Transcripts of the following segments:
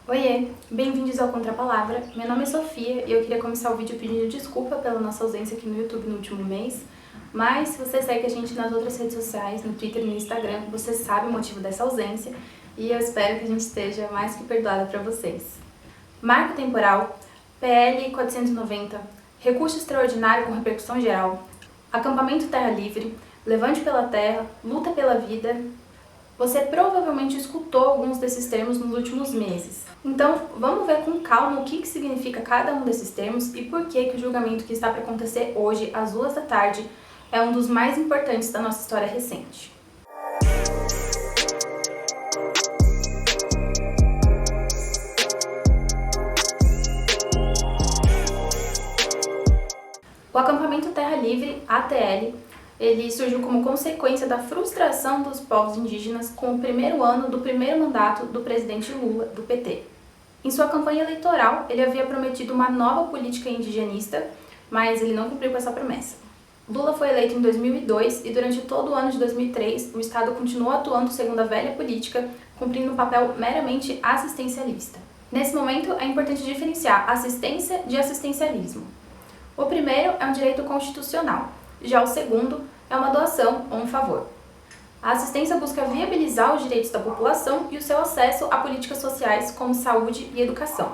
Oiê, bem-vindos ao Contra a Palavra. Meu nome é Sofia e eu queria começar o vídeo pedindo desculpa pela nossa ausência aqui no YouTube no último mês, mas se você segue a gente nas outras redes sociais, no Twitter e no Instagram, você sabe o motivo dessa ausência e eu espero que a gente esteja mais que perdoada para vocês. Marco temporal, PL 490, recurso extraordinário com repercussão geral, acampamento terra livre, levante pela terra, luta pela vida. Você provavelmente escutou alguns desses termos nos últimos meses. Então, vamos ver com calma o que significa cada um desses termos e por que o julgamento que está para acontecer hoje, às 2 da tarde, é um dos mais importantes da nossa história recente. O acampamento Terra Livre, ATL, ele surgiu como consequência da frustração dos povos indígenas com o primeiro ano do primeiro mandato do presidente Lula, do PT. Em sua campanha eleitoral, ele havia prometido uma nova política indigenista, mas ele não cumpriu com essa promessa. Lula foi eleito em 2002 e durante todo o ano de 2003, o Estado continuou atuando segundo a velha política, cumprindo um papel meramente assistencialista. Nesse momento, é importante diferenciar assistência de assistencialismo. O primeiro é um direito constitucional, já o segundo é uma doação ou um favor. A assistência busca viabilizar os direitos da população e o seu acesso a políticas sociais como saúde e educação.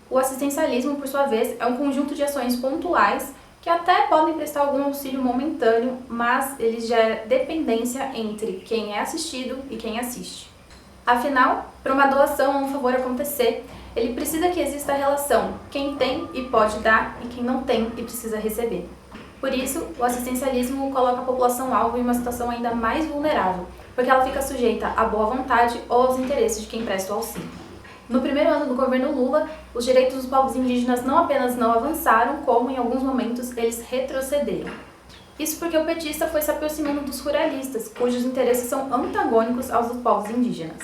O assistencialismo, por sua vez, é um conjunto de ações pontuais que até podem prestar algum auxílio momentâneo, mas ele gera dependência entre quem é assistido e quem assiste. Afinal, para uma doação ou um favor acontecer, ele precisa que exista a relação quem tem e pode dar e quem não tem e precisa receber. Por isso, o assistencialismo coloca a população-alvo em uma situação ainda mais vulnerável, porque ela fica sujeita à boa vontade ou aos interesses de quem presta o auxílio. No primeiro ano do governo Lula, os direitos dos povos indígenas não apenas não avançaram, como em alguns momentos eles retrocederam. Isso porque o petista foi se aproximando dos ruralistas, cujos interesses são antagônicos aos dos povos indígenas.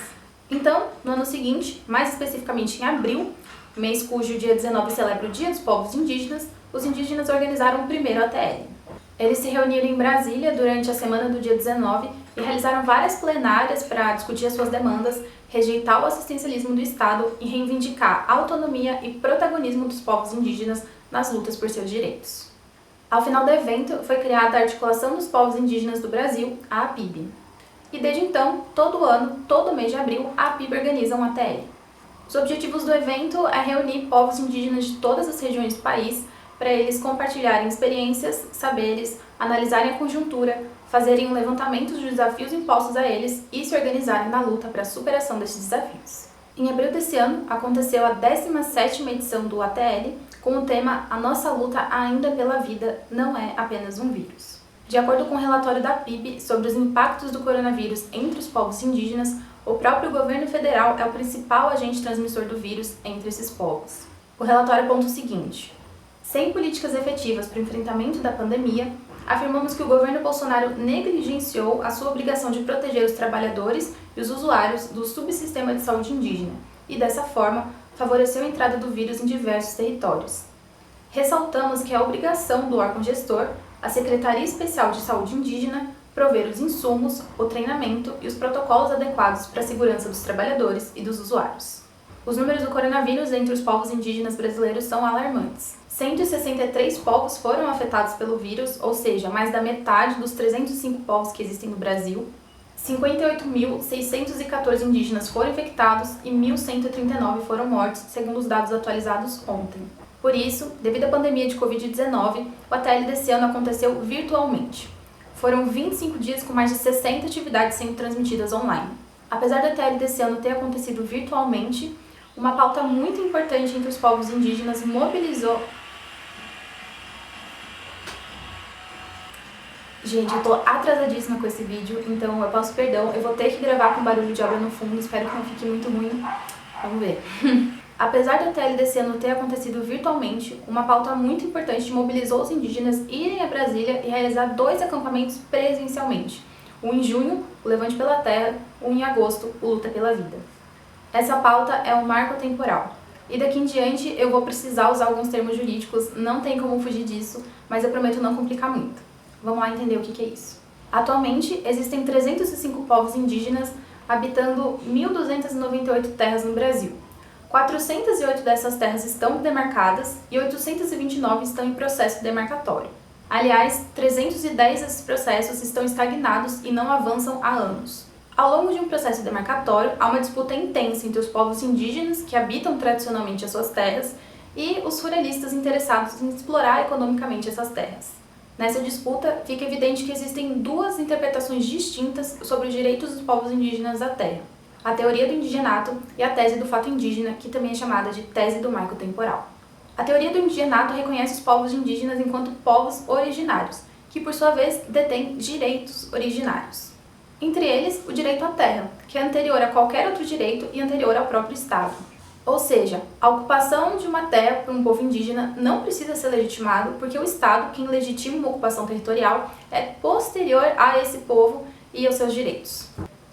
Então, no ano seguinte, mais especificamente em abril, mês cujo dia 19 celebra o Dia dos Povos Indígenas, os indígenas organizaram o primeiro ATL. Eles se reuniram em Brasília durante a semana do dia 19 e realizaram várias plenárias para discutir as suas demandas, rejeitar o assistencialismo do Estado e reivindicar a autonomia e protagonismo dos povos indígenas nas lutas por seus direitos. Ao final do evento, foi criada a Articulação dos Povos Indígenas do Brasil, a APIB. E desde então, todo ano, todo mês de abril, a APIB organiza um ATL. Os objetivos do evento é reunir povos indígenas de todas as regiões do país para eles compartilharem experiências, saberes, analisarem a conjuntura, fazerem um levantamento dos desafios impostos a eles e se organizarem na luta para a superação desses desafios. Em abril desse ano, aconteceu a 17ª edição do ATL, com o tema A Nossa Luta Ainda pela Vida Não É Apenas um Vírus. De acordo com o relatório da PIB sobre os impactos do coronavírus entre os povos indígenas, o próprio governo federal é o principal agente transmissor do vírus entre esses povos. O relatório aponta o seguinte: sem políticas efetivas para o enfrentamento da pandemia, afirmamos que o governo Bolsonaro negligenciou a sua obrigação de proteger os trabalhadores e os usuários do subsistema de saúde indígena e, dessa forma, favoreceu a entrada do vírus em diversos territórios. Ressaltamos que é obrigação do órgão gestor, a Secretaria Especial de Saúde Indígena, prover os insumos, o treinamento e os protocolos adequados para a segurança dos trabalhadores e dos usuários. Os números do coronavírus entre os povos indígenas brasileiros são alarmantes. 163 povos foram afetados pelo vírus, ou seja, mais da metade dos 305 povos que existem no Brasil. 58.614 indígenas foram infectados e 1.139 foram mortos, segundo os dados atualizados ontem. Por isso, devido à pandemia de Covid-19, o ATL desse ano aconteceu virtualmente. Foram 25 dias com mais de 60 atividades sendo transmitidas online. Apesar do ATL desse ano ter acontecido virtualmente, uma pauta muito importante entre os povos indígenas mobilizou... Gente, eu tô atrasadíssima com esse vídeo, então eu peço perdão. Eu vou ter que gravar com barulho de obra no fundo, espero que não fique muito ruim. Vamos ver. Apesar do ATL desse ano ter acontecido virtualmente, uma pauta muito importante mobilizou os indígenas irem a Brasília e realizar 2 acampamentos presencialmente. Um em junho, o Levante pela Terra, um em agosto, o Luta pela Vida. Essa pauta é um marco temporal. E daqui em diante eu vou precisar usar alguns termos jurídicos, não tem como fugir disso, mas eu prometo não complicar muito. Vamos lá entender o que é isso. Atualmente, existem 305 povos indígenas habitando 1.298 terras no Brasil. 408 dessas terras estão demarcadas e 829 estão em processo demarcatório. Aliás, 310 desses processos estão estagnados e não avançam há anos. Ao longo de um processo demarcatório, há uma disputa intensa entre os povos indígenas, que habitam tradicionalmente as suas terras, e os ruralistas interessados em explorar economicamente essas terras. Nessa disputa, fica evidente que existem duas interpretações distintas sobre os direitos dos povos indígenas da terra: a teoria do indigenato e a tese do fato indígena, que também é chamada de tese do marco temporal. A teoria do indigenato reconhece os povos indígenas enquanto povos originários, que por sua vez detêm direitos originários. Entre eles, o direito à terra, que é anterior a qualquer outro direito e anterior ao próprio Estado. Ou seja, a ocupação de uma terra por um povo indígena não precisa ser legitimado, porque o Estado, quem legitima uma ocupação territorial, é posterior a esse povo e aos seus direitos.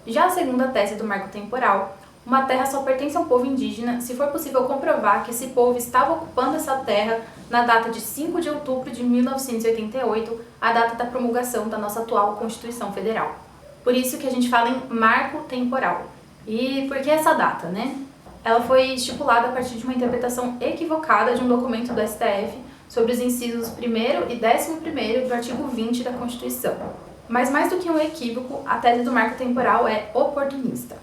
Já a segunda tese do marco temporal, uma terra só pertence ao povo indígena se for possível comprovar que esse povo estava ocupando essa terra na data de 5 de outubro de 1988, a data da promulgação da nossa atual Constituição Federal. Por isso que a gente fala em marco temporal. E por que essa data, né? Ela foi estipulada a partir de uma interpretação equivocada de um documento do STF sobre os incisos 1º e 11º do artigo 20 da Constituição. Mas mais do que um equívoco, a tese do marco temporal é oportunista.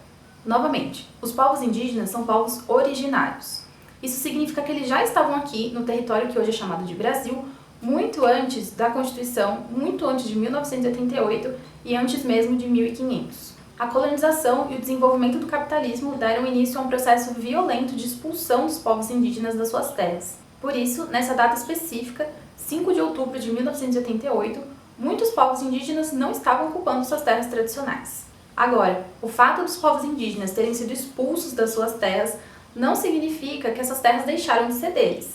Novamente, os povos indígenas são povos originários. Isso significa que eles já estavam aqui, no território que hoje é chamado de Brasil, muito antes da Constituição, muito antes de 1988 e antes mesmo de 1500. A colonização e o desenvolvimento do capitalismo deram início a um processo violento de expulsão dos povos indígenas das suas terras. Por isso, nessa data específica, 5 de outubro de 1988, muitos povos indígenas não estavam ocupando suas terras tradicionais. Agora, o fato dos povos indígenas terem sido expulsos das suas terras não significa que essas terras deixaram de ser deles.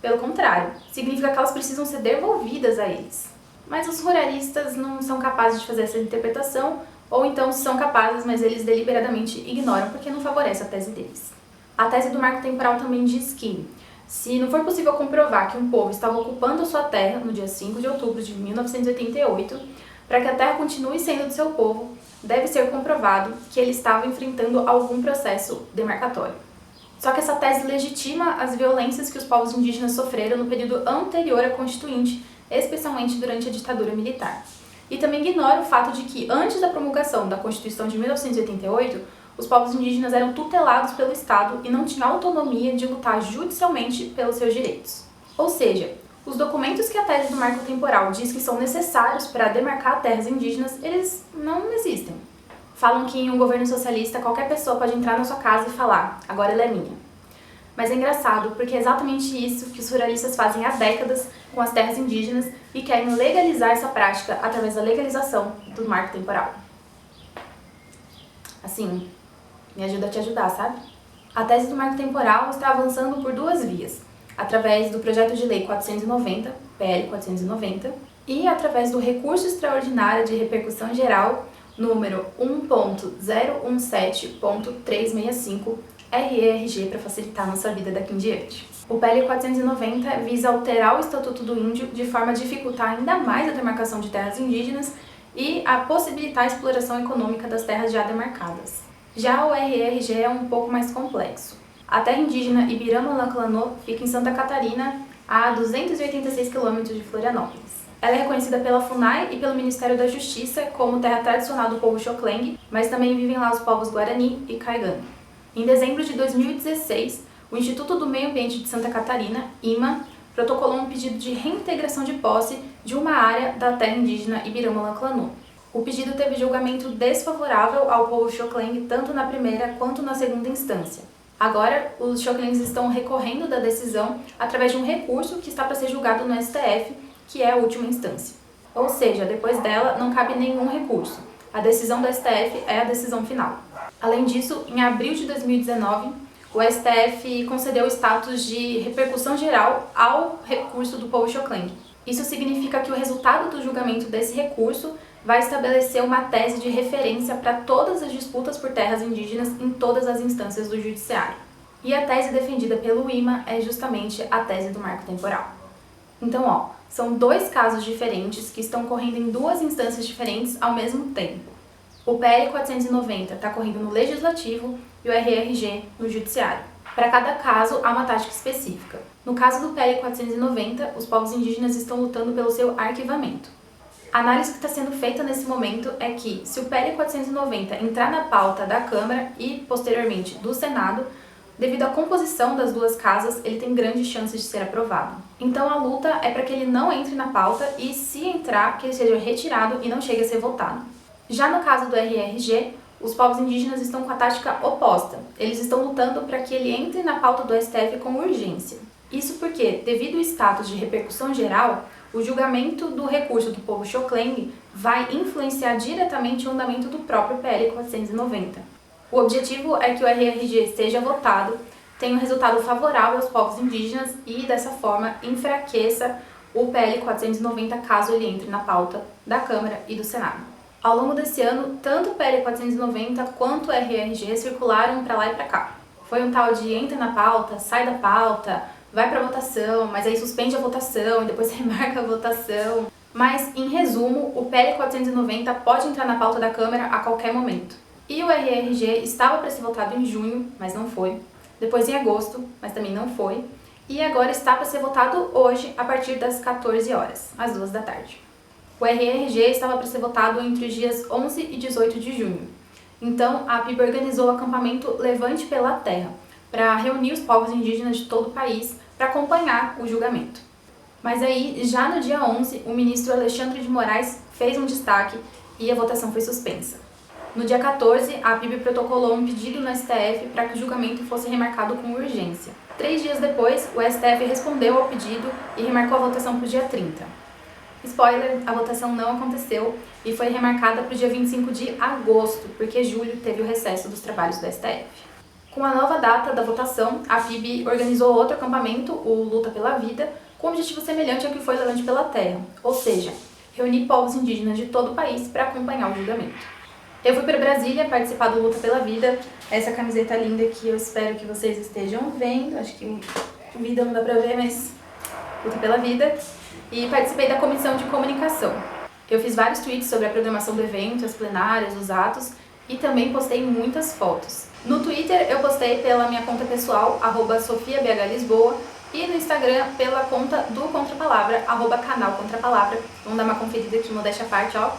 Pelo contrário, significa que elas precisam ser devolvidas a eles. Mas os ruralistas não são capazes de fazer essa interpretação, ou então são capazes, mas eles deliberadamente ignoram porque não favorece a tese deles. A tese do marco temporal também diz que, se não for possível comprovar que um povo estava ocupando a sua terra no dia 5 de outubro de 1988, para que a terra continue sendo do seu povo, deve ser comprovado que ele estava enfrentando algum processo demarcatório. Só que essa tese legitima as violências que os povos indígenas sofreram no período anterior à Constituinte, especialmente durante a ditadura militar. E também ignora o fato de que, antes da promulgação da Constituição de 1988, os povos indígenas eram tutelados pelo Estado e não tinham autonomia de lutar judicialmente pelos seus direitos. Ou seja, os documentos que a tese do marco temporal diz que são necessários para demarcar terras indígenas, eles não existem. Falam que em um governo socialista qualquer pessoa pode entrar na sua casa e falar: agora ela é minha. Mas é engraçado, porque é exatamente isso que os ruralistas fazem há décadas com as terras indígenas e querem legalizar essa prática através da legalização do marco temporal. Assim, me ajuda a te ajudar, sabe? A tese do marco temporal está avançando por duas vias: através do projeto de lei 490, PL 490, e através do recurso extraordinário de repercussão geral, número 1.017.365, RERG, para facilitar a nossa vida daqui em diante. O PL 490 visa alterar o Estatuto do Índio de forma a dificultar ainda mais a demarcação de terras indígenas e a possibilitar a exploração econômica das terras já demarcadas. Já o RERG é um pouco mais complexo. A terra indígena Ibirama-Laclanô fica em Santa Catarina, a 286 km de Florianópolis. Ela é reconhecida pela FUNAI e pelo Ministério da Justiça como terra tradicional do povo Xoclengue, mas também vivem lá os povos Guarani e Caigangue. Em dezembro de 2016, o Instituto do Meio Ambiente de Santa Catarina, IMA, protocolou um pedido de reintegração de posse de uma área da terra indígena Ibirama-Laclanô. O pedido teve julgamento desfavorável ao povo Xoclengue tanto na primeira quanto na segunda instância. Agora, os Xoclengues estão recorrendo da decisão através de um recurso que está para ser julgado no STF, que é a última instância. Ou seja, depois dela não cabe nenhum recurso. A decisão do STF é a decisão final. Além disso, em abril de 2019, o STF concedeu o status de repercussão geral ao recurso do povo Xoclengue. Isso significa que o resultado do julgamento desse recurso vai estabelecer uma tese de referência para todas as disputas por terras indígenas em todas as instâncias do judiciário. E a tese defendida pelo IMA é justamente a tese do marco temporal. Então, são dois casos diferentes que estão correndo em duas instâncias diferentes ao mesmo tempo. O PL 490 está correndo no Legislativo e o RERG no Judiciário. Para cada caso, há uma tática específica. No caso do PL 490, os povos indígenas estão lutando pelo seu arquivamento. A análise que está sendo feita nesse momento é que, se o PL 490 entrar na pauta da Câmara e, posteriormente, do Senado, devido à composição das duas casas, ele tem grandes chances de ser aprovado. Então a luta é para que ele não entre na pauta e, se entrar, que ele seja retirado e não chegue a ser votado. Já no caso do RRG, os povos indígenas estão com a tática oposta. Eles estão lutando para que ele entre na pauta do STF com urgência. Isso porque, devido ao status de repercussão geral, o julgamento do recurso do povo Xoclengue vai influenciar diretamente o andamento do próprio PL 490. O objetivo é que o RRG seja votado, tenha um resultado favorável aos povos indígenas e, dessa forma, enfraqueça o PL 490 caso ele entre na pauta da Câmara e do Senado. Ao longo desse ano, tanto o PL 490 quanto o RRG circularam para lá e para cá. Foi um tal de entra na pauta, sai da pauta, vai para votação, mas aí suspende a votação e depois remarca a votação. Mas, em resumo, o PL 490 pode entrar na pauta da Câmara a qualquer momento. E o RRG estava para ser votado em junho, mas não foi. Depois em agosto, mas também não foi. E agora está para ser votado hoje, a partir das 14 horas, às 2 da tarde. O RRG estava para ser votado entre os dias 11 e 18 de junho. Então, a PIB organizou o acampamento Levante pela Terra, para reunir os povos indígenas de todo o país para acompanhar o julgamento. Mas aí, já no dia 11, o ministro Alexandre de Moraes fez um destaque e a votação foi suspensa. No dia 14, a PIB protocolou um pedido no STF para que o julgamento fosse remarcado com urgência. 3 dias depois, o STF respondeu ao pedido e remarcou a votação para o dia 30. Spoiler, a votação não aconteceu e foi remarcada para o dia 25 de agosto, porque julho teve o recesso dos trabalhos do STF. Com a nova data da votação, a PIB organizou outro acampamento, o Luta pela Vida, com um objetivo semelhante ao que foi o Levante pela Terra, ou seja, reunir povos indígenas de todo o país para acompanhar o julgamento. Eu fui para Brasília participar do Luta pela Vida, essa camiseta linda que eu espero que vocês estejam vendo, acho que vida não dá para ver, mas Luta pela Vida, e participei da comissão de comunicação. Eu fiz vários tweets sobre a programação do evento, as plenárias, os atos, e também postei muitas fotos. No Twitter eu postei pela minha conta pessoal, @SofiaBHLisboa, e no Instagram pela conta do Contrapalavra, @canal Contrapalavra. Vamos dar uma conferida aqui, modéstia à parte, ó,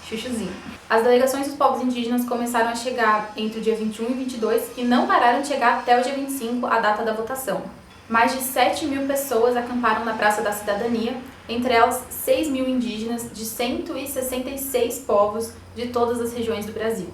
chuchuzinho. As delegações dos povos indígenas começaram a chegar entre o dia 21 e 22 e não pararam de chegar até o dia 25, a data da votação. Mais de 7.000 pessoas acamparam na Praça da Cidadania, entre elas 6.000 indígenas de 166 povos de todas as regiões do Brasil.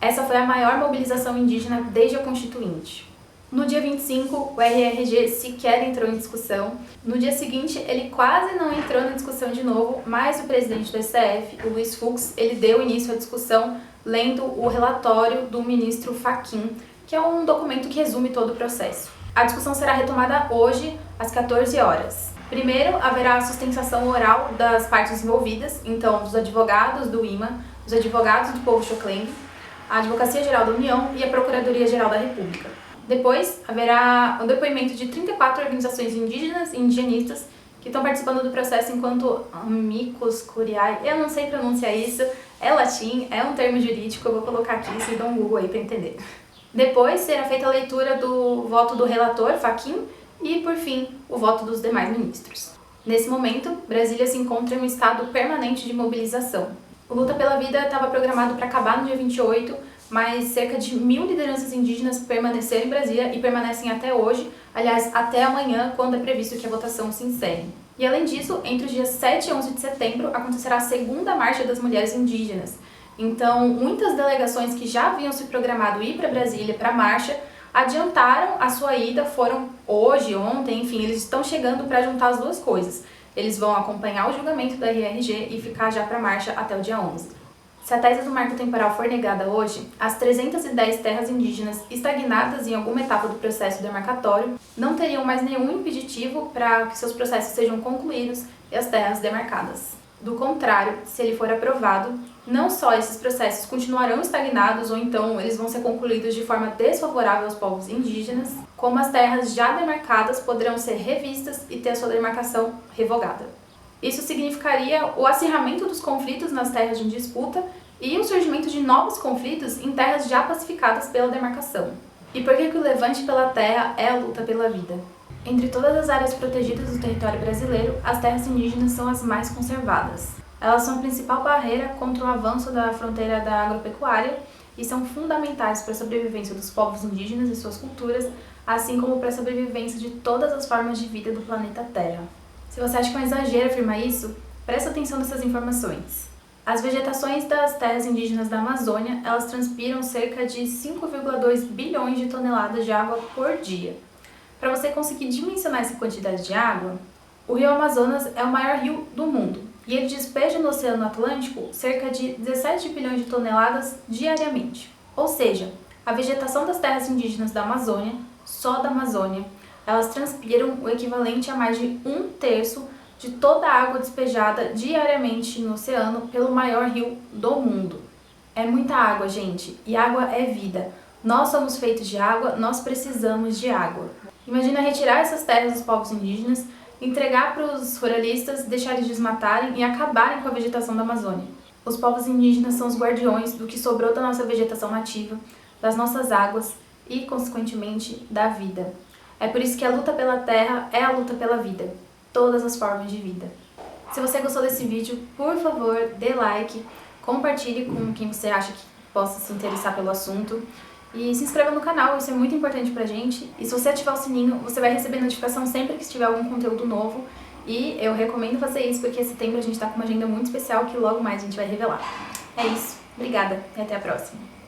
Essa foi a maior mobilização indígena desde a Constituinte. No dia 25, o RRG sequer entrou em discussão. No dia seguinte, ele quase não entrou na discussão de novo, mas o presidente do STF, o Luiz Fux, ele deu início à discussão lendo o relatório do ministro Fachin, que é um documento que resume todo o processo. A discussão será retomada hoje, às 14 horas. Primeiro, haverá a sustentação oral das partes envolvidas, então dos advogados do IMA, dos advogados do povo Xoclengue, a Advocacia Geral da União e a Procuradoria Geral da República. Depois, haverá o depoimento de 34 organizações indígenas e indigenistas que estão participando do processo enquanto amicus curiae. Eu não sei pronunciar isso, é latim, é um termo jurídico, eu vou colocar aqui, vocês dão um Google aí para entender. Depois, será feita a leitura do voto do relator, Fachin, e, por fim, o voto dos demais ministros. Nesse momento, Brasília se encontra em um estado permanente de mobilização. O Luta pela Vida estava programado para acabar no dia 28, mas cerca de 1.000 lideranças indígenas permaneceram em Brasília e permanecem até hoje, aliás, até amanhã, quando é previsto que a votação se encerre. E além disso, entre os dias 7 e 11 de setembro, acontecerá a segunda Marcha das Mulheres Indígenas. Então, muitas delegações que já haviam se programado ir para Brasília para a marcha, adiantaram a sua ida, foram hoje, ontem, enfim, eles estão chegando para juntar as duas coisas. Eles vão acompanhar o julgamento da RRG e ficar já para a marcha até o dia 11. Se a tese do marco temporal for negada hoje, as 310 terras indígenas estagnadas em alguma etapa do processo demarcatório não teriam mais nenhum impeditivo para que seus processos sejam concluídos e as terras demarcadas. Do contrário, se ele for aprovado, não só esses processos continuarão estagnados ou então eles vão ser concluídos de forma desfavorável aos povos indígenas, como as terras já demarcadas poderão ser revistas e ter a sua demarcação revogada. Isso significaria o acirramento dos conflitos nas terras em disputa e o surgimento de novos conflitos em terras já pacificadas pela demarcação. E por que o levante pela terra é a luta pela vida? Entre todas as áreas protegidas do território brasileiro, as terras indígenas são as mais conservadas. Elas são a principal barreira contra o avanço da fronteira da agropecuária e são fundamentais para a sobrevivência dos povos indígenas e suas culturas, assim como para a sobrevivência de todas as formas de vida do planeta Terra. Se você acha que é um exagero afirmar isso, presta atenção nessas informações. As vegetações das terras indígenas da Amazônia, elas transpiram cerca de 5,2 bilhões de toneladas de água por dia. Para você conseguir dimensionar essa quantidade de água, o rio Amazonas é o maior rio do mundo e ele despeja no Oceano Atlântico cerca de 17 bilhões de toneladas diariamente. Ou seja, a vegetação das terras indígenas da Amazônia, só da Amazônia, elas transpiram o equivalente a mais de 1/3 de toda a água despejada diariamente no oceano pelo maior rio do mundo. É muita água, gente, e água é vida. Nós somos feitos de água, nós precisamos de água. Imagina retirar essas terras dos povos indígenas, entregar para os ruralistas, deixar eles desmatarem e acabarem com a vegetação da Amazônia. Os povos indígenas são os guardiões do que sobrou da nossa vegetação nativa, das nossas águas e, consequentemente, da vida. É por isso que a luta pela terra é a luta pela vida. Todas as formas de vida. Se você gostou desse vídeo, por favor, dê like, compartilhe com quem você acha que possa se interessar pelo assunto e se inscreva no canal, isso é muito importante pra gente. E se você ativar o sininho, você vai receber notificação sempre que tiver algum conteúdo novo e eu recomendo fazer isso porque setembro a gente tá com uma agenda muito especial que logo mais a gente vai revelar. É isso, obrigada e até a próxima!